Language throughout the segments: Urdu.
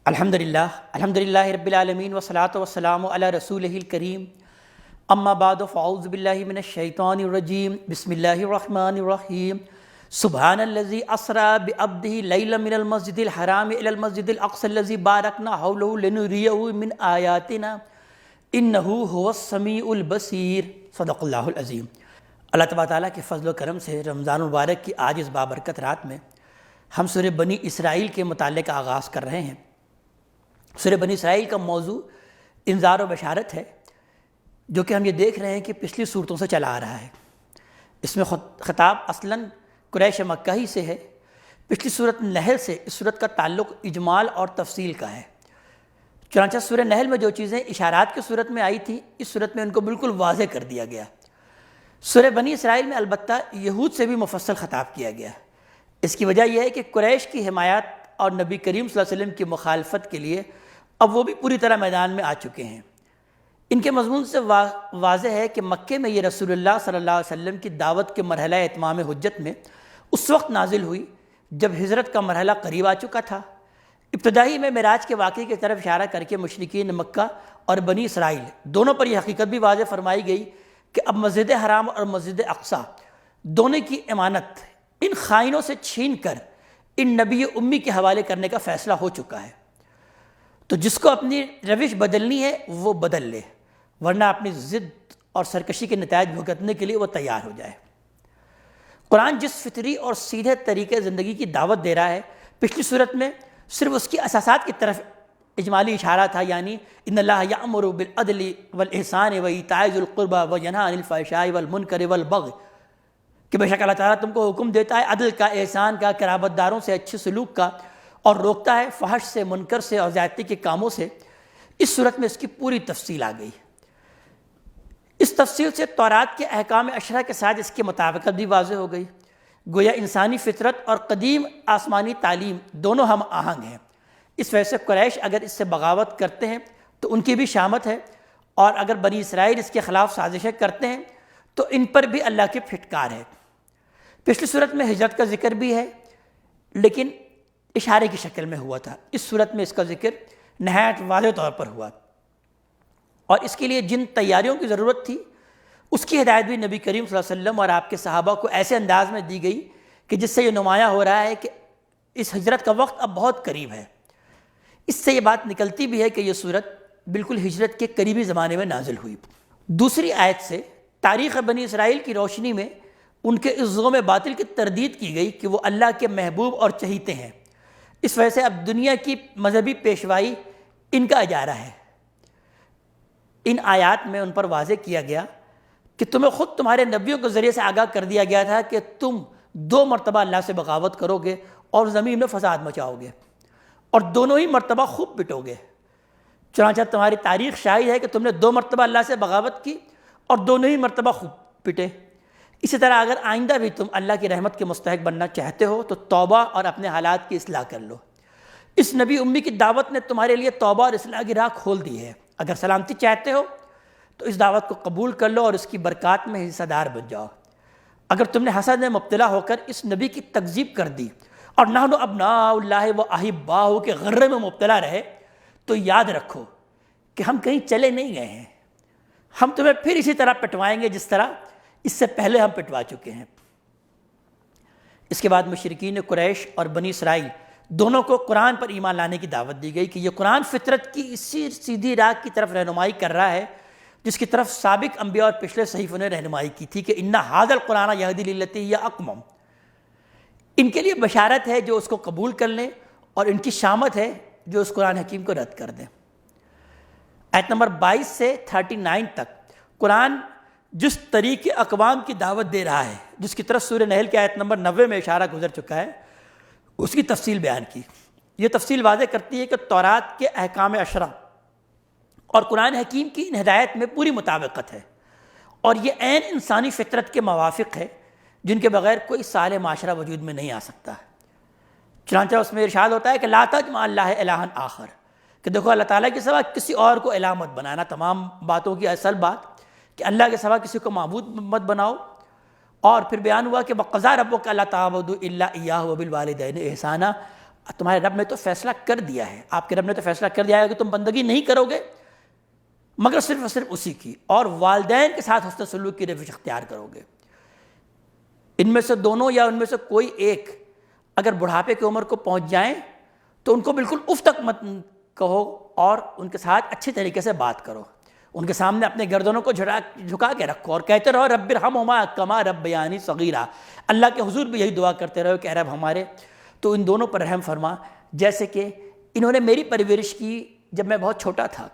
الحمدللہ رب العالمین والصلاة والسلام علی رسولہ الکریم اما بعد فاعوذ باللہ من الشیطان الرجیم بسم اللہ الرحمن الرحیم سبحان الذی اسری بعبدہ لیلا من المسجد الحرام الی المسجد الاقصی الذی بارکنا حولہ لنریہ من آیاتنا انہ هو السمیع البصیر صدق اللہ العظیم۔ اللہ تبارک تعالیٰ کے فضل و کرم سے رمضان المبارک کی آج اس بابرکت رات میں ہم سورہ بنی اسرائیل کے متعلق آغاز کر رہے ہیں۔ سورہ بنی اسرائیل کا موضوع انذار و بشارت ہے، جو کہ ہم یہ دیکھ رہے ہیں کہ پچھلی صورتوں سے چلا آ رہا ہے۔ اس میں خطاب اصلاً قریش مکہ ہی سے ہے۔ پچھلی صورت نحل سے اس صورت کا تعلق اجمال اور تفصیل کا ہے۔ چنانچہ سورہ نحل میں جو چیزیں اشارات کی صورت میں آئی تھیں، اس صورت میں ان کو بالکل واضح کر دیا گیا۔ سورہ بنی اسرائیل میں البتہ یہود سے بھی مفصل خطاب کیا گیا۔ اس کی وجہ یہ ہے کہ قریش کی حمایت اور نبی کریم صلی اللہ علیہ وسلم کی مخالفت کے لیے اب وہ بھی پوری طرح میدان میں آ چکے ہیں۔ ان کے مضمون سے واضح ہے کہ مکے میں یہ رسول اللہ صلی اللہ علیہ وسلم کی دعوت کے مرحلہ اتمام حجت میں اس وقت نازل ہوئی جب ہجرت کا مرحلہ قریب آ چکا تھا۔ ابتدائی میں معراج کے واقعے کی طرف اشارہ کر کے مشرکین مکہ اور بنی اسرائیل دونوں پر یہ حقیقت بھی واضح فرمائی گئی کہ اب مسجد حرام اور مسجد اقصی دونوں کی امانت ان خائنوں سے چھین کر ان نبی امی کے حوالے کرنے کا فیصلہ ہو چکا ہے۔ تو جس کو اپنی روش بدلنی ہے وہ بدل لے، ورنہ اپنی ضد اور سرکشی کے نتائج بھگتنے کے لیے وہ تیار ہو جائے۔ قرآن جس فطری اور سیدھے طریقے زندگی کی دعوت دے رہا ہے، پچھلی صورت میں صرف اس کی اساسات کی طرف اجمالی اشارہ تھا، یعنی ان اللہ یأمر بالعدل والاحسان وایتاء ذی القربی وینہی عن الفحشاء والمنکر والبغی، کہ بے شک اللہ تعالیٰ تم کو حکم دیتا ہے عدل کا، احسان کا، قرابت داروں سے اچھے سلوک کا، اور روکتا ہے فحش سے، منکر سے اور زیادتی کے کاموں سے۔ اس صورت میں اس کی پوری تفصیل آ گئی۔ اس تفصیل سے تورات کے احکام عشرہ کے ساتھ اس کی مطابقت بھی واضح ہو گئی۔ گویا انسانی فطرت اور قدیم آسمانی تعلیم دونوں ہم آہنگ ہیں۔ اس وجہ سے قریش اگر اس سے بغاوت کرتے ہیں تو ان کی بھی شامت ہے، اور اگر بنی اسرائیل اس کے خلاف سازشیں کرتے ہیں تو ان پر بھی اللہ کی پھٹکار ہے۔ پچھلی صورت میں ہجرت کا ذکر بھی ہے، لیکن اشارے کی شکل میں ہوا تھا۔ اس صورت میں اس کا ذکر نہایت واضح طور پر ہوا، اور اس کے لیے جن تیاریوں کی ضرورت تھی اس کی ہدایت بھی نبی کریم صلی اللہ علیہ وسلم اور آپ کے صحابہ کو ایسے انداز میں دی گئی کہ جس سے یہ نمایاں ہو رہا ہے کہ اس ہجرت کا وقت اب بہت قریب ہے۔ اس سے یہ بات نکلتی بھی ہے کہ یہ صورت بالکل ہجرت کے قریبی زمانے میں نازل ہوئی۔ دوسری آیت سے تاریخ بنی اسرائیل کی روشنی میں ان کے اس ظلم باطل کی تردید کی گئی کہ وہ اللہ کے محبوب اور چہیتے ہیں۔ اس وجہ سے اب دنیا کی مذہبی پیشوائی ان کا اجارہ ہے۔ ان آیات میں ان پر واضح کیا گیا کہ تمہیں خود تمہارے نبیوں کے ذریعے سے آگاہ کر دیا گیا تھا کہ تم 2 مرتبہ اللہ سے بغاوت کرو گے اور زمین میں فساد مچاؤ گے، اور دونوں ہی مرتبہ خوب پٹو گے۔ چنانچہ تمہاری تاریخ شاہد ہے کہ تم نے 2 مرتبہ اللہ سے بغاوت کی اور دونوں ہی مرتبہ خوب پٹے۔ اسی طرح اگر آئندہ بھی تم اللہ کی رحمت کے مستحق بننا چاہتے ہو تو توبہ اور اپنے حالات کی اصلاح کر لو۔ اس نبی امی کی دعوت نے تمہارے لیے توبہ اور اصلاح کی راہ کھول دی ہے۔ اگر سلامتی چاہتے ہو تو اس دعوت کو قبول کر لو اور اس کی برکات میں حصہ دار بن جاؤ۔ اگر تم نے حسد میں مبتلا ہو کر اس نبی کی تکذیب کر دی اور نحن ابناء اللہ و احباؤہ کے غرے میں مبتلا رہے تو یاد رکھو کہ ہم کہیں چلے نہیں گئے ہیں، ہم تمہیں پھر اسی طرح پٹوائیں گے جس طرح اس سے پہلے ہم پٹوا چکے ہیں۔ اس کے بعد مشرکین قریش اور بنی اسرائیل دونوں کو قرآن پر ایمان لانے کی دعوت دی گئی کہ یہ قرآن فطرت کی اسی سیدھی راہ کی طرف رہنمائی کر رہا ہے جس کی طرف سابق انبیاء اور پچھلے صحیفوں نے رہنمائی کی تھی کہ ان ھذا القرآن یہدی للتی ہی اقوم۔ ان کے لیے بشارت ہے جو اس کو قبول کر لیں، اور ان کی شامت ہے جو اس قرآن حکیم کو رد کر دیں۔ آیت نمبر 22 سے 39 تک قرآن جس طریقے اقوام کی دعوت دے رہا ہے، جس کی طرف سورہ نحل کی آیت نمبر 90 میں اشارہ گزر چکا ہے، اس کی تفصیل بیان کی۔ یہ تفصیل واضح کرتی ہے کہ تورات کے احکام عشرہ اور قرآن حکیم کی ان ہدایت میں پوری مطابقت ہے، اور یہ عین انسانی فطرت کے موافق ہے جن کے بغیر کوئی صالح معاشرہ وجود میں نہیں آ سکتا۔ چنانچہ اس میں ارشاد ہوتا ہے کہ لا تجمع اللہ الہا آخر، کہ دیکھو اللہ تعالیٰ کے سوا کسی اور کو الہ مت بنانا۔ تمام باتوں کی اصل بات کہ اللہ کے سوا کسی کو معبود مت بناؤ، اور پھر بیان ہوا کہ وَقَضَىٰ رَبُّكَ أَلَّا تَعْبُدُوا إِلَّا إِيَّاهُ وَبِالْوَالِدَيْنِ إِحْسَانًا، تمہارے رب نے تو فیصلہ کر دیا ہے، آپ کے رب نے تو فیصلہ کر دیا ہے کہ تم بندگی نہیں کرو گے مگر صرف اور صرف اسی کی، اور والدین کے ساتھ حسن سلوک کی روش اختیار کرو گے۔ ان میں سے دونوں یا ان میں سے کوئی ایک اگر بڑھاپے کی عمر کو پہنچ جائیں تو ان کو بالکل اف تک مت کہو اور ان کے ساتھ اچھی طریقے سے بات کرو، ان کے سامنے اپنے گردنوں کو جھکا کے رکھو اور کہتے رہو رب ارحمہما کما ربیانی صغیرا، اللہ کے حضور بھی یہی دعا کرتے رہو کہ اے رب ہمارے تو ان دونوں پر رحم فرما جیسے کہ انہوں نے میری پرورش کی جب میں بہت چھوٹا تھا۔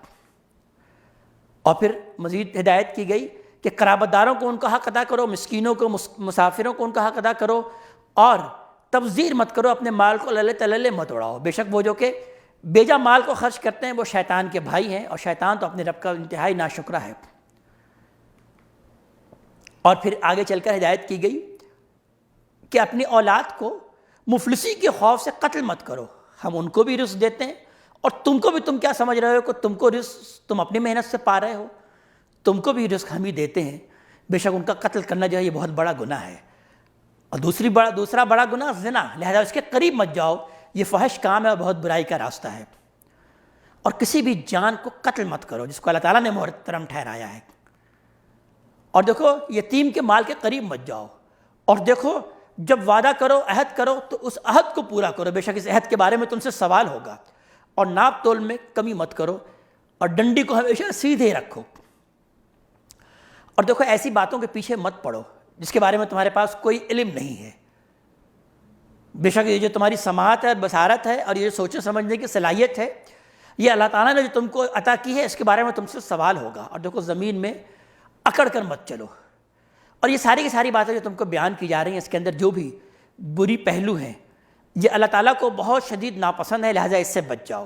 اور پھر مزید ہدایت کی گئی کہ قرابت داروں کو ان کا حق ادا کرو، مسکینوں کو مسافروں کو ان کا حق ادا کرو، اور تبذیر مت کرو، اپنے مال کو للے تللے مت اڑاؤ، بے شک وہ جو کہ بیجا مال کو خرچ کرتے ہیں وہ شیطان کے بھائی ہیں، اور شیطان تو اپنے رب کا انتہائی ناشکرا ہے۔ اور پھر آگے چل کر ہدایت کی گئی کہ اپنی اولاد کو مفلسی کے خوف سے قتل مت کرو، ہم ان کو بھی رزق دیتے ہیں اور تم کو بھی، تم کیا سمجھ رہے ہو کہ تم کو رزق تم اپنی محنت سے پا رہے ہو، تم کو بھی رزق ہم ہی دیتے ہیں، بے شک ان کا قتل کرنا جو ہے یہ بہت بڑا گناہ ہے۔ اور دوسرا بڑا گناہ زنا، لہذا اس کے قریب مت جاؤ، یہ فحش کام ہے اور بہت برائی کا راستہ ہے۔ اور کسی بھی جان کو قتل مت کرو جس کو اللہ تعالیٰ نے محترم ٹھہرایا ہے۔ اور دیکھو یتیم کے مال کے قریب مت جاؤ، اور دیکھو جب وعدہ کرو، عہد کرو تو اس عہد کو پورا کرو، بے شک اس عہد کے بارے میں تم سے سوال ہوگا۔ اور ناپ تول میں کمی مت کرو، اور ڈنڈی کو ہمیشہ سیدھے رکھو۔ اور دیکھو ایسی باتوں کے پیچھے مت پڑو جس کے بارے میں تمہارے پاس کوئی علم نہیں ہے، بے شک یہ جو تمہاری سماعت ہے اور بصارت ہے اور یہ جو سوچنے سمجھنے کی صلاحیت ہے یہ اللہ تعالیٰ نے جو تم کو عطا کی ہے، اس کے بارے میں تم سے سوال ہوگا۔ اور دیکھو زمین میں اکڑ کر مت چلو۔ اور یہ ساری کی ساری باتیں جو تم کو بیان کی جا رہی ہیں اس کے اندر جو بھی بری پہلو ہیں یہ اللہ تعالیٰ کو بہت شدید ناپسند ہے، لہٰذا اس سے بچ جاؤ۔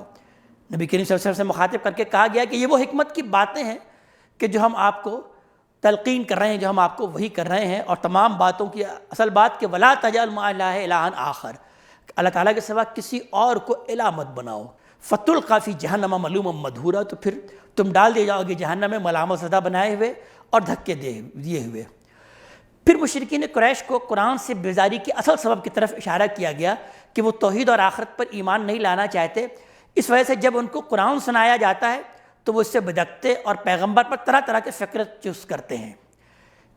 نبی کریم صلی اللہ علیہ وسلم سے مخاطب کر کے کہا گیا کہ یہ وہ حکمت کی باتیں ہیں کہ جو ہم آپ کو تلقین کر رہے ہیں، جو ہم آپ کو وحی کر رہے ہیں، اور تمام باتوں کی اصل بات کہ وَلَا تَجْعَلْ مَعَ اللَّهِ إِلَٰهًا آخَرَ، اللہ تعالیٰ کے سوا کسی اور کو الہ مت بناؤ۔ فَتُلْقَىٰ فِي جَهَنَّمَ مَلُومًا مَدْحُورًا، تو پھر تم ڈال دیے جاؤ گے جہنم میں ملامت زدہ بنائے ہوئے اور دھکے دیے ہوئے۔ پھر مشرکین قریش کو قرآن سے بیزاری کے اصل سبب کی طرف اشارہ کیا گیا کہ وہ توحید اور آخرت پر ایمان نہیں لانا چاہتے، اس وجہ سے جب ان کو قرآن سنایا جاتا ہے تو وہ اس سے بدکتے اور پیغمبر پر طرح طرح کے فکر چست کرتے ہیں۔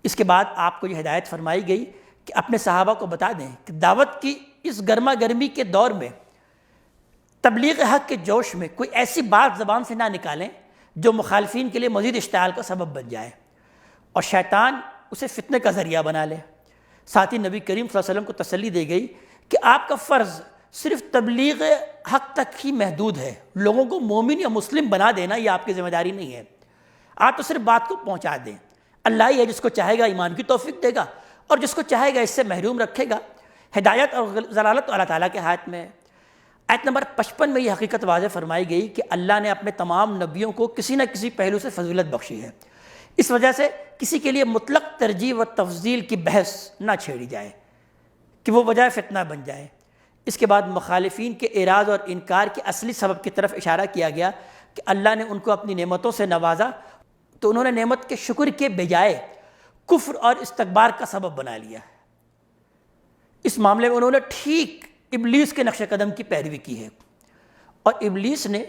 اس کے بعد آپ کو یہ ہدایت فرمائی گئی کہ اپنے صحابہ کو بتا دیں کہ دعوت کی اس گرما گرمی کے دور میں تبلیغ حق کے جوش میں کوئی ایسی بات زبان سے نہ نکالیں جو مخالفین کے لیے مزید اشتعال کا سبب بن جائے اور شیطان اسے فتنے کا ذریعہ بنا لے۔ ساتھ ہی نبی کریم صلی اللہ علیہ وسلم کو تسلی دی گئی کہ آپ کا فرض صرف تبلیغ حق تک ہی محدود ہے، لوگوں کو مومن یا مسلم بنا دینا یہ آپ کی ذمہ داری نہیں ہے، آپ تو صرف بات کو پہنچا دیں۔ اللہ ہی ہے جس کو چاہے گا ایمان کی توفیق دے گا اور جس کو چاہے گا اس سے محروم رکھے گا۔ ہدایت اور ضلالت تو اللہ تعالیٰ کے ہاتھ میں ہے۔ آیت نمبر 55 میں یہ حقیقت واضح فرمائی گئی کہ اللہ نے اپنے تمام نبیوں کو کسی نہ کسی پہلو سے فضیلت بخشی ہے، اس وجہ سے کسی کے لیے مطلق ترجیح و تفضیل کی بحث نہ چھیڑی جائے کہ وہ وجہ فتنہ بن جائے۔ اس کے بعد مخالفین کے اعراض اور انکار کے اصلی سبب کی طرف اشارہ کیا گیا کہ اللہ نے ان کو اپنی نعمتوں سے نوازا تو انہوں نے نعمت کے شکر کے بجائے کفر اور استکبار کا سبب بنا لیا۔ اس معاملے میں انہوں نے ٹھیک ابلیس کے نقش قدم کی پیروی کی ہے، اور ابلیس نے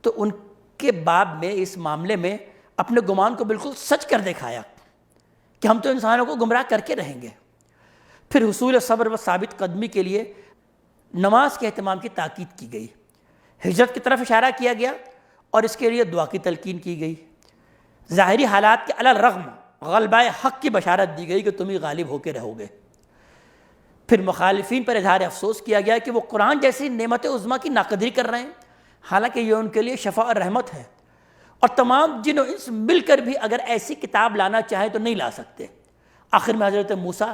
تو ان کے باب میں اس معاملے میں اپنے گمان کو بالکل سچ کر دکھایا کہ ہم تو انسانوں کو گمراہ کر کے رہیں گے۔ پھر حصول صبر و ثابت قدمی کے لیے نماز کے اہتمام کی تاکید کی گئی، ہجرت کی طرف اشارہ کیا گیا اور اس کے لیے دعا کی تلقین کی گئی۔ ظاہری حالات کے علی الرغم غلبہ حق کی بشارت دی گئی کہ تم ہی غالب ہو کے رہو گے۔ پھر مخالفین پر اظہار افسوس کیا گیا کہ وہ قرآن جیسی نعمت عظمیٰ کی ناقدری کر رہے ہیں، حالانکہ یہ ان کے لیے شفا اور رحمت ہے، اور تمام جن و انس مل کر بھی اگر ایسی کتاب لانا چاہیں تو نہیں لا سکتے۔ آخر میں حضرت موسیٰ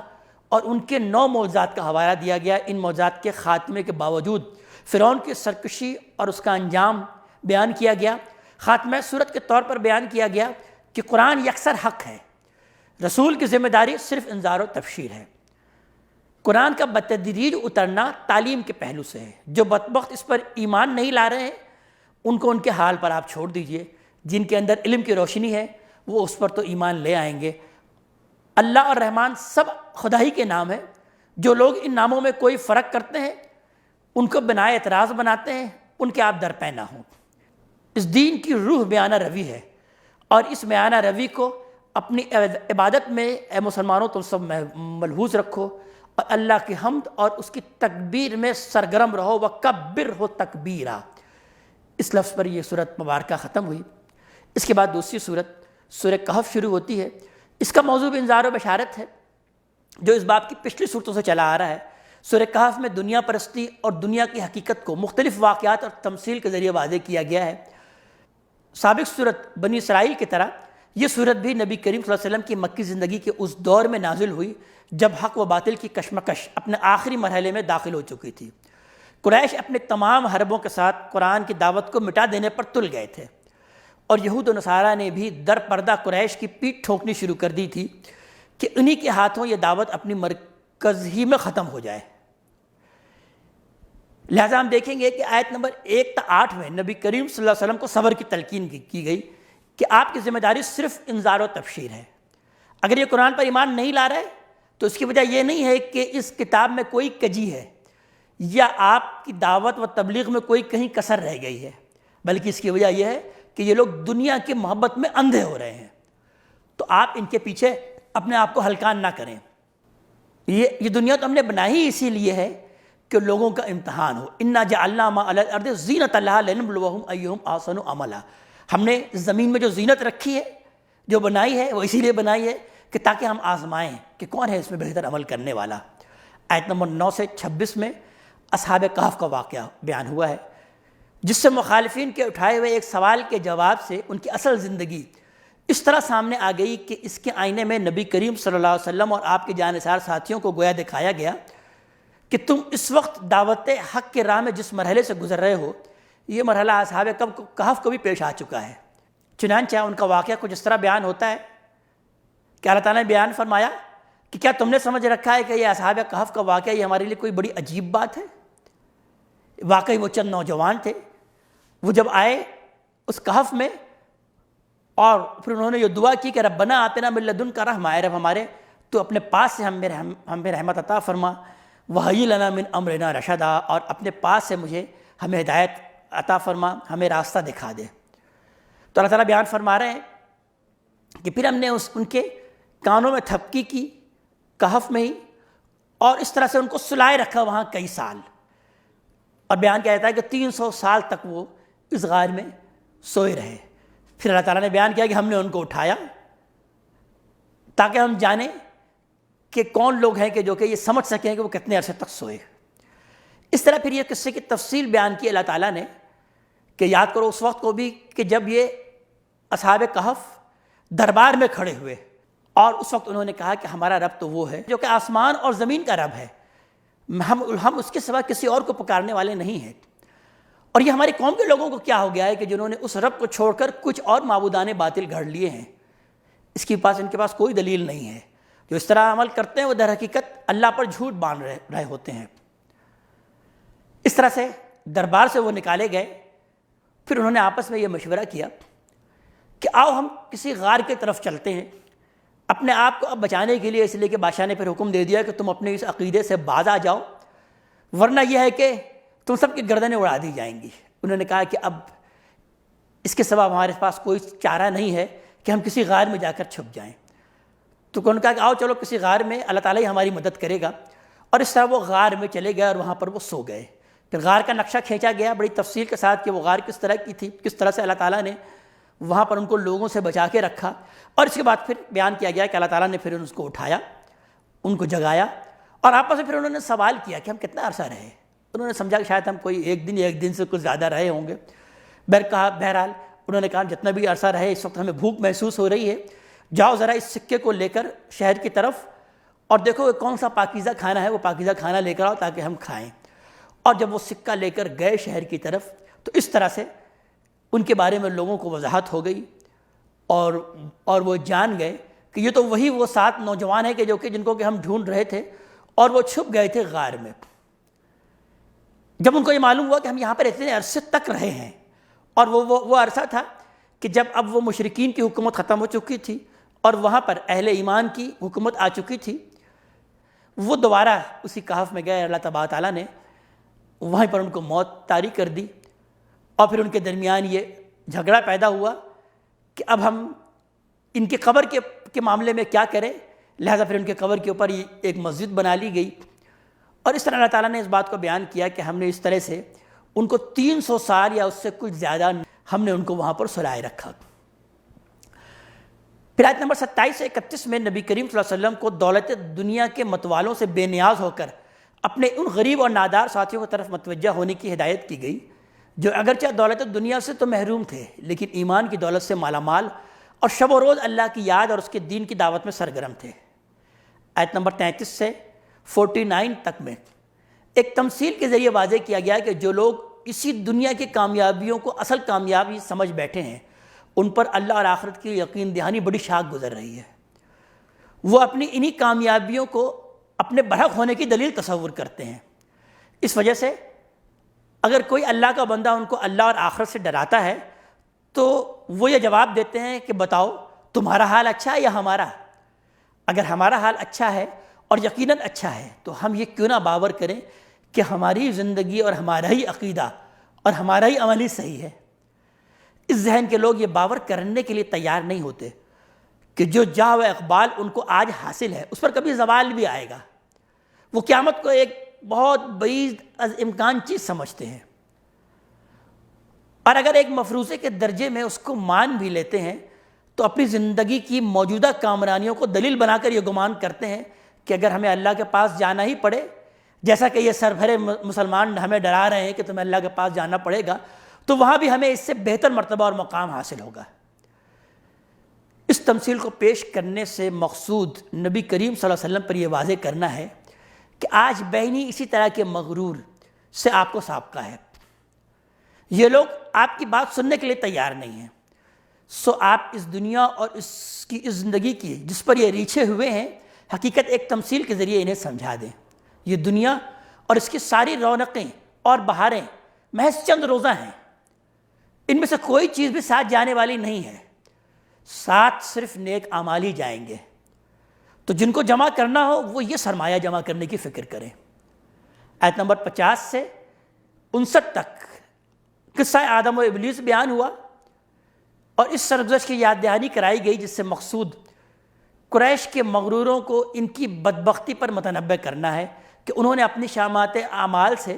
اور ان کے 9 معجزات کا حوالہ دیا گیا۔ ان معجزات کے خاتمے کے باوجود فرعون کی سرکشی اور اس کا انجام بیان کیا گیا۔ خاتمہ صورت کے طور پر بیان کیا گیا کہ قرآن یکسر حق ہے، رسول کی ذمہ داری صرف انذار و تبشیر ہے۔ قرآن کا بتدریج اترنا تعلیم کے پہلو سے ہے، جو بدبخت اس پر ایمان نہیں لا رہے ہیں ان کو ان کے حال پر آپ چھوڑ دیجئے، جن کے اندر علم کی روشنی ہے وہ اس پر تو ایمان لے آئیں گے۔ اللہ اور رحمان سب خدا ہی کے نام ہیں، جو لوگ ان ناموں میں کوئی فرق کرتے ہیں ان کو بنا اعتراض بناتے ہیں، ان کے آپ در پہ نہ ہوں۔ اس دین کی روح میانہ روی ہے، اور اس میانہ روی کو اپنی عبادت میں اے مسلمانوں تم سب ملحوظ رکھو، اور اللہ کی حمد اور اس کی تکبیر میں سرگرم رہو، وَکَبِّرْہُ تکبیرا۔ اس لفظ پر یہ سورۃ مبارکہ ختم ہوئی۔ اس کے بعد دوسری سورت سورہ کہف شروع ہوتی ہے۔ اس کا موضوع بھی انذار و بشارت ہے، جو اس باب کی پچھلی صورتوں سے چلا آ رہا ہے۔ سورہ کہف میں دنیا پرستی اور دنیا کی حقیقت کو مختلف واقعات اور تمثیل کے ذریعے واضح کیا گیا ہے۔ سابق صورت بنی اسرائیل کی طرح یہ صورت بھی نبی کریم صلی اللہ علیہ وسلم کی مکی زندگی کے اس دور میں نازل ہوئی جب حق و باطل کی کشمکش اپنے آخری مرحلے میں داخل ہو چکی تھی۔ قریش اپنے تمام حربوں کے ساتھ قرآن کی دعوت کو مٹا دینے پر تل گئے تھے، اور یہود و نصارہ نے بھی در پردہ قریش کی پیٹھ ٹھوکنی شروع کر دی تھی کہ انہی کے ہاتھوں یہ دعوت اپنی مرکز ہی میں ختم ہو جائے۔ لہٰذا ہم دیکھیں گے کہ آیت نمبر 1 تا 8 میں نبی کریم صلی اللہ علیہ وسلم کو صبر کی تلقین کی گئی کہ آپ کی ذمہ داری صرف انذار و تبشیر ہے۔ اگر یہ قرآن پر ایمان نہیں لا رہے تو اس کی وجہ یہ نہیں ہے کہ اس کتاب میں کوئی کجی ہے یا آپ کی دعوت و تبلیغ میں کوئی کہیں کسر رہ گئی ہے، بلکہ اس کی وجہ یہ ہے کہ یہ لوگ دنیا کی محبت میں اندھے ہو رہے ہیں، تو آپ ان کے پیچھے اپنے آپ کو ہلکان نہ کریں۔ یہ دنیا تو ہم نے بنائی اسی لیے ہے کہ لوگوں کا امتحان ہو۔ اِنَّا جَعَلْنَا مَا عَلَى الْأَرْضِ زِينَةً لَهَا لِنَبْلُوَهُمْ أَيُّهُمْ أَحْسَنُ عَمَلًا۔ ہم نے زمین میں جو زینت رکھی ہے، جو بنائی ہے، وہ اسی لیے بنائی ہے کہ تاکہ ہم آزمائیں کہ کون ہے اس میں بہتر عمل کرنے والا۔ آیت نمبر 9 سے 26 میں اصحاب کہف کا واقعہ بیان ہوا ہے، جس سے مخالفین کے اٹھائے ہوئے ایک سوال کے جواب سے ان کی اصل زندگی اس طرح سامنے آ گئی کہ اس کے آئینے میں نبی کریم صلی اللہ علیہ وسلم اور آپ کے جانثار ساتھیوں کو گویا دکھایا گیا کہ تم اس وقت دعوت حق کے راہ میں جس مرحلے سے گزر رہے ہو، یہ مرحلہ اصحاب کہف کو بھی پیش آ چکا ہے۔ چنانچہ ان کا واقعہ کچھ اس طرح بیان ہوتا ہے کہ اللہ تعالیٰ نے بیان فرمایا کہ کیا تم نے سمجھ رکھا ہے کہ یہ اصحاب کہف کا واقعہ یہ ہمارے لیے کوئی بڑی عجیب بات ہے؟ واقعی وہ چند نوجوان تھے، وہ جب آئے اس کہف میں اور پھر انہوں نے یہ دعا کی کہ ربنا آتنا من لدنک رحمہ، اے رب ہمارے تو اپنے پاس سے ہمیں رحمت عطا فرما، وہی لنا من امرنا رشدا، اور اپنے پاس سے ہمیں ہدایت عطا فرما، ہمیں راستہ دکھا دے۔ تو اللہ تعالیٰ بیان فرما رہے ہیں کہ پھر ہم نے ان کے کانوں میں تھپکی کی کہف میں ہی، اور اس طرح سے ان کو سلائے رکھا وہاں کئی سال، اور بیان کیا جاتا ہے کہ 300 سال تک وہ اس غار میں سوئے رہے۔ پھر اللہ تعالیٰ نے بیان کیا کہ ہم نے ان کو اٹھایا تاکہ ہم جانیں کہ کون لوگ ہیں کہ جو کہ یہ سمجھ سکیں کہ وہ کتنے عرصے تک سوئے۔ اس طرح پھر یہ قصے کی تفصیل بیان کی اللہ تعالیٰ نے کہ یاد کرو اس وقت کو بھی کہ جب یہ اصحاب کہف دربار میں کھڑے ہوئے، اور اس وقت انہوں نے کہا کہ ہمارا رب تو وہ ہے جو کہ آسمان اور زمین کا رب ہے، ہم اس کے سوا کسی اور کو پکارنے والے نہیں ہیں۔ اور یہ ہماری قوم کے لوگوں کو کیا ہو گیا ہے کہ جنہوں نے اس رب کو چھوڑ کر کچھ اور معبودان باطل گھڑ لیے ہیں، اس کے پاس ان کے پاس کوئی دلیل نہیں ہے۔ جو اس طرح عمل کرتے ہیں وہ در حقیقت اللہ پر جھوٹ باندھ رہے ہوتے ہیں۔ اس طرح سے دربار سے وہ نکالے گئے۔ پھر انہوں نے آپس میں یہ مشورہ کیا کہ آؤ ہم کسی غار کی طرف چلتے ہیں، اپنے آپ کو اب بچانے کے لیے، اس لیے کہ بادشاہ نے پھر حکم دے دیا کہ تم اپنے اس عقیدے سے باز آ جاؤ، ورنہ یہ ہے کہ تم سب کی گردنیں اڑا دی جائیں گی۔ انہوں نے کہا کہ اب اس کے سوا ہمارے پاس کوئی چارہ نہیں ہے کہ ہم کسی غار میں جا کر چھپ جائیں۔ تو انہوں نے کہا کہ آؤ چلو کسی غار میں، اللہ تعالیٰ ہی ہماری مدد کرے گا۔ اور اس طرح وہ غار میں چلے گئے اور وہاں پر وہ سو گئے۔ پھر غار کا نقشہ کھینچا گیا بڑی تفصیل کے ساتھ کہ وہ غار کس طرح کی تھی، کس طرح سے اللہ تعالیٰ نے وہاں پر ان کو لوگوں سے بچا کے رکھا۔ اور اس کے بعد پھر بیان کیا گیا کہ اللہ تعالیٰ نے پھر ان کو اٹھایا، ان کو جگایا، اور آپس میں پھر انہوں نے سوال کیا کہ ہم کتنا عرصہ رہے۔ انہوں نے سمجھا کہ شاید ہم کوئی ایک دن سے کچھ زیادہ رہے ہوں گے۔ بہرحال انہوں نے کہا جتنا بھی عرصہ رہے، اس وقت ہمیں بھوک محسوس ہو رہی ہے، جاؤ ذرا اس سکے کو لے کر شہر کی طرف اور دیکھو کہ کون سا پاکیزہ کھانا ہے، وہ پاکیزہ کھانا لے کر آؤ تاکہ ہم کھائیں۔ اور جب وہ سکہ لے کر گئے شہر کی طرف تو اس طرح سے ان کے بارے میں لوگوں کو وضاحت ہو گئی، اور وہ جان گئے کہ یہ تو وہی وہ 7 نوجوان ہیں کہ جن کو کہ ہم ڈھونڈ رہے تھے، اور وہ چھپ گئے تھے غار میں۔ جب ان کو یہ معلوم ہوا کہ ہم یہاں پر اتنے عرصے تک رہے ہیں، اور وہ عرصہ تھا کہ جب اب وہ مشرکین کی حکومت ختم ہو چکی تھی اور وہاں پر اہل ایمان کی حکومت آ چکی تھی، وہ دوبارہ اسی کہف میں گئے۔ اللہ تبارک تعالیٰ نے وہیں پر ان کو موت طاری کر دی، اور پھر ان کے درمیان یہ جھگڑا پیدا ہوا کہ اب ہم ان کے قبر کے معاملے میں کیا کریں، لہذا پھر ان کے قبر کے اوپر ایک مسجد بنا لی گئی، اور اس طرح اللہ تعالیٰ نے اس بات کو بیان کیا کہ ہم نے اس طرح سے ان کو 300 سال یا اس سے کچھ زیادہ ہم نے ان کو وہاں پر سلائے رکھا۔ پھر آیت نمبر 27 سے 31 میں نبی کریم صلی اللہ علیہ وسلم کو دولت دنیا کے متوالوں سے بے نیاز ہو کر اپنے ان غریب اور نادار ساتھیوں کی طرف متوجہ ہونے کی ہدایت کی گئی، جو اگرچہ دولت دنیا سے تو محروم تھے لیکن ایمان کی دولت سے مالا مال اور شب و روز اللہ کی یاد اور اس کے دین کی دعوت میں سرگرم تھے۔ آیت نمبر 33 سے 49 تک میں ایک تمثیل کے ذریعے واضح کیا گیا کہ جو لوگ اسی دنیا کی کامیابیوں کو اصل کامیابی سمجھ بیٹھے ہیں، ان پر اللہ اور آخرت کی یقین دہانی بڑی شاک گزر رہی ہے۔ وہ اپنی انہی کامیابیوں کو اپنے برحق ہونے کی دلیل تصور کرتے ہیں۔ اس وجہ سے اگر کوئی اللہ کا بندہ ان کو اللہ اور آخرت سے ڈراتا ہے تو وہ یہ جواب دیتے ہیں کہ بتاؤ تمہارا حال اچھا ہے یا ہمارا؟ اگر ہمارا حال اچھا ہے اور یقیناً اچھا ہے تو ہم یہ کیوں نہ باور کریں کہ ہماری زندگی اور ہمارا ہی عقیدہ اور ہمارا ہی عمل ہی صحیح ہے۔ اس ذہن کے لوگ یہ باور کرنے کے لیے تیار نہیں ہوتے کہ جو جاہ و اقبال ان کو آج حاصل ہے اس پر کبھی زوال بھی آئے گا۔ وہ قیامت کو ایک بہت بعید از امکان چیز سمجھتے ہیں، اور اگر ایک مفروضے کے درجے میں اس کو مان بھی لیتے ہیں تو اپنی زندگی کی موجودہ کامرانیوں کو دلیل بنا کر یہ گمان کرتے ہیں کہ اگر ہمیں اللہ کے پاس جانا ہی پڑے، جیسا کہ یہ سربھرے مسلمان ہمیں ڈرا رہے ہیں کہ تمہیں اللہ کے پاس جانا پڑے گا، تو وہاں بھی ہمیں اس سے بہتر مرتبہ اور مقام حاصل ہوگا۔ اس تمثیل کو پیش کرنے سے مقصود نبی کریم صلی اللہ علیہ وسلم پر یہ واضح کرنا ہے کہ آج بہنی اسی طرح کے مغرور سے آپ کو سابقہ ہے۔ یہ لوگ آپ کی بات سننے کے لیے تیار نہیں ہیں، سو آپ اس دنیا اور اس زندگی کی جس پر یہ ریچھے ہوئے ہیں حقیقت ایک تمثیل کے ذریعے انہیں سمجھا دیں۔ یہ دنیا اور اس کی ساری رونقیں اور بہاریں محض چند روزہ ہیں، ان میں سے کوئی چیز بھی ساتھ جانے والی نہیں ہے، ساتھ صرف نیک اعمال ہی جائیں گے۔ تو جن کو جمع کرنا ہو وہ یہ سرمایہ جمع کرنے کی فکر کریں۔ آیت نمبر 50 سے 59 تک قصہ آدم و ابلیس بیان ہوا اور اس سرگزشت کی یاد دہانی کرائی گئی جس سے مقصود قریش کے مغروروں کو ان کی بدبختی پر متنبہ کرنا ہے کہ انہوں نے اپنی شامات اعمال سے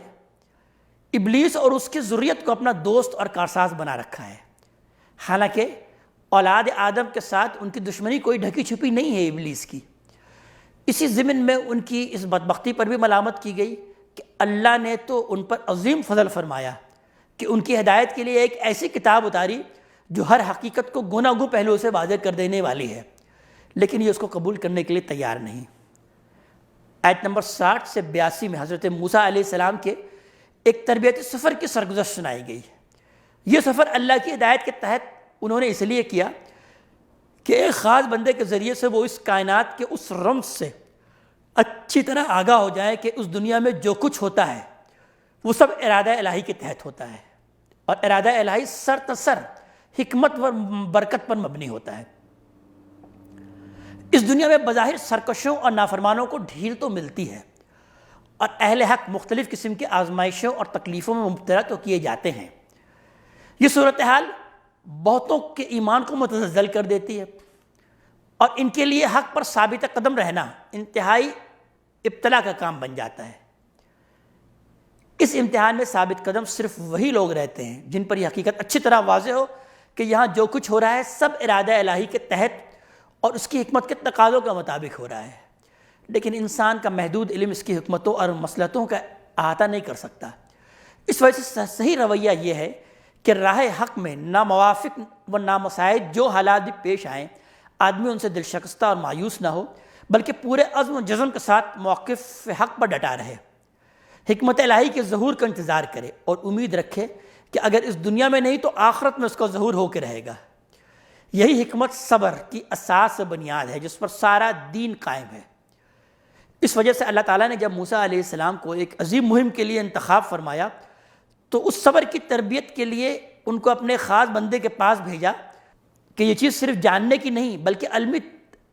ابلیس اور اس کی ذریت کو اپنا دوست اور کارساز بنا رکھا ہے، حالانکہ اولاد آدم کے ساتھ ان کی دشمنی کوئی ڈھکی چھپی نہیں ہے ابلیس کی۔ اسی ضمن میں ان کی اس بدبختی پر بھی ملامت کی گئی کہ اللہ نے تو ان پر عظیم فضل فرمایا کہ ان کی ہدایت کے لیے ایک ایسی کتاب اتاری جو ہر حقیقت کو گوناہ گوں پہلو سے واضح کر دینے والی ہے، لیکن یہ اس کو قبول کرنے کے لیے تیار نہیں۔ آیت نمبر 60 سے 82 میں حضرت موسیٰ علیہ السلام کے ایک تربیتی سفر کی سرگزشت سنائی گئی۔ یہ سفر اللہ کی ہدایت کے تحت انہوں نے اس لیے کیا کہ ایک خاص بندے کے ذریعے سے وہ اس کائنات کے اس رمز سے اچھی طرح آگاہ ہو جائے کہ اس دنیا میں جو کچھ ہوتا ہے وہ سب ارادہ الہی کے تحت ہوتا ہے، اور ارادہ الہی سر تسر حکمت و برکت پر مبنی ہوتا ہے۔ اس دنیا میں بظاہر سرکشوں اور نافرمانوں کو ڈھیل تو ملتی ہے، اور اہل حق مختلف قسم کی آزمائشوں اور تکلیفوں میں مبتلا تو کیے جاتے ہیں۔ یہ صورتحال بہتوں کے ایمان کو متزلزل کر دیتی ہے، اور ان کے لیے حق پر ثابت قدم رہنا انتہائی ابتلا کا کام بن جاتا ہے۔ اس امتحان میں ثابت قدم صرف وہی لوگ رہتے ہیں جن پر یہ حقیقت اچھی طرح واضح ہو کہ یہاں جو کچھ ہو رہا ہے سب ارادہ الہی کے تحت اور اس کی حکمت کے تقاضوں کا مطابق ہو رہا ہے، لیکن انسان کا محدود علم اس کی حکمتوں اور مصلحتوں کا احاطہ نہیں کر سکتا۔ اس وجہ سے صحیح رویہ یہ ہے کہ راہ حق میں ناموافق و نامساعد جو حالات بھی پیش آئیں آدمی ان سے دل شکستہ اور مایوس نہ ہو، بلکہ پورے عزم و جزم کے ساتھ موقف حق پر ڈٹا رہے، حکمت الہی کے ظہور کا انتظار کرے اور امید رکھے کہ اگر اس دنیا میں نہیں تو آخرت میں اس کا ظہور ہو کے رہے گا۔ یہی حکمت صبر کی اساس و بنیاد ہے جس پر سارا دین قائم ہے۔ اس وجہ سے اللہ تعالیٰ نے جب موسیٰ علیہ السلام کو ایک عظیم مہم کے لیے انتخاب فرمایا تو اس صبر کی تربیت کے لیے ان کو اپنے خاص بندے کے پاس بھیجا کہ یہ چیز صرف جاننے کی نہیں بلکہ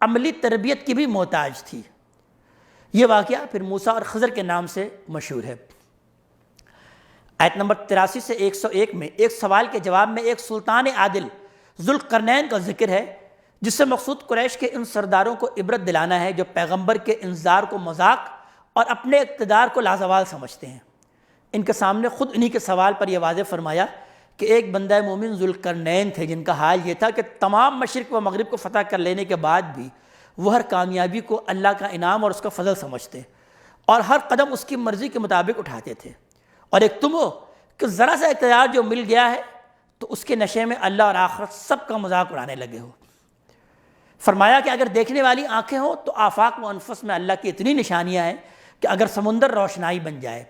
عملی تربیت کی بھی محتاج تھی۔ یہ واقعہ پھر موسیٰ اور خضر کے نام سے مشہور ہے۔ آیت نمبر 83 سے 101 میں ایک سوال کے جواب میں ایک سلطان عادل ذوالقرنین کا ذکر ہے، جس سے مقصود قریش کے ان سرداروں کو عبرت دلانا ہے جو پیغمبر کے انذار کو مذاق اور اپنے اقتدار کو لازوال سمجھتے ہیں۔ ان کے سامنے خود انہی کے سوال پر یہ واضح فرمایا کہ ایک بندہ مومن ذوالقرنین تھے جن کا حال یہ تھا کہ تمام مشرق و مغرب کو فتح کر لینے کے بعد بھی وہ ہر کامیابی کو اللہ کا انعام اور اس کا فضل سمجھتے اور ہر قدم اس کی مرضی کے مطابق اٹھاتے تھے، اور ایک تم ہو کہ ذرا سا اقتدار جو مل گیا ہے تو اس کے نشے میں اللہ اور آخرت سب کا مذاق اڑانے لگے ہو۔ فرمایا کہ اگر دیکھنے والی آنکھیں ہوں تو آفاق و انفس میں اللہ کی اتنی نشانیاں ہیں کہ اگر سمندر روشنائی بن جائے،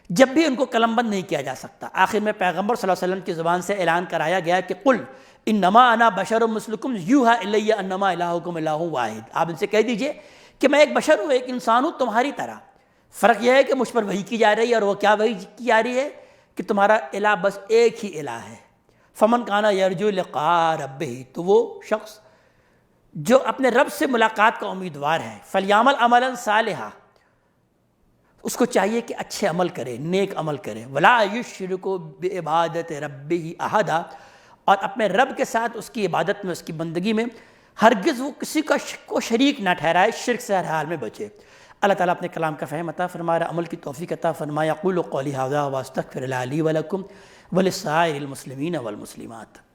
جب بھی ان کو قلم بند نہیں کیا جا سکتا۔ آخر میں پیغمبر صلی اللہ علیہ وسلم کی زبان سے اعلان کرایا گیا کہ قل انما انا بشر مثلکم یوحی الی انما الہکم الہ واحد، آپ ان سے کہہ دیجئے کہ میں ایک بشر ہوں، ایک انسان ہوں تمہاری طرح، فرق یہ ہے کہ مجھ پر وحی کی جا رہی ہے، اور وہ کیا وحی کی جا رہی ہے کہ تمہارا الہ بس ایک ہی الہ ہے۔ فمن کان یرجو لقاء ربہ، تو وہ شخص جو اپنے رب سے ملاقات کا امیدوار ہے، فلیعمل عملا صالحا، اس کو چاہیے کہ اچھے عمل کرے، نیک عمل کرے، ولا یشرک بعبادت ربہ احدا، اور اپنے رب کے ساتھ اس کی عبادت میں، اس کی بندگی میں ہرگز وہ کسی کو شریک نہ ٹھہرائے، شرک سے ہر حال میں بچے۔ اللہ تعالیٰ اپنے کلام کا فہم عطا فرمائے، عمل کی توفیق عطا فرمائے۔ اقول قولی ھذا واستغفر اللہ لی ولکم ولسائر المسلمین والمسلمات۔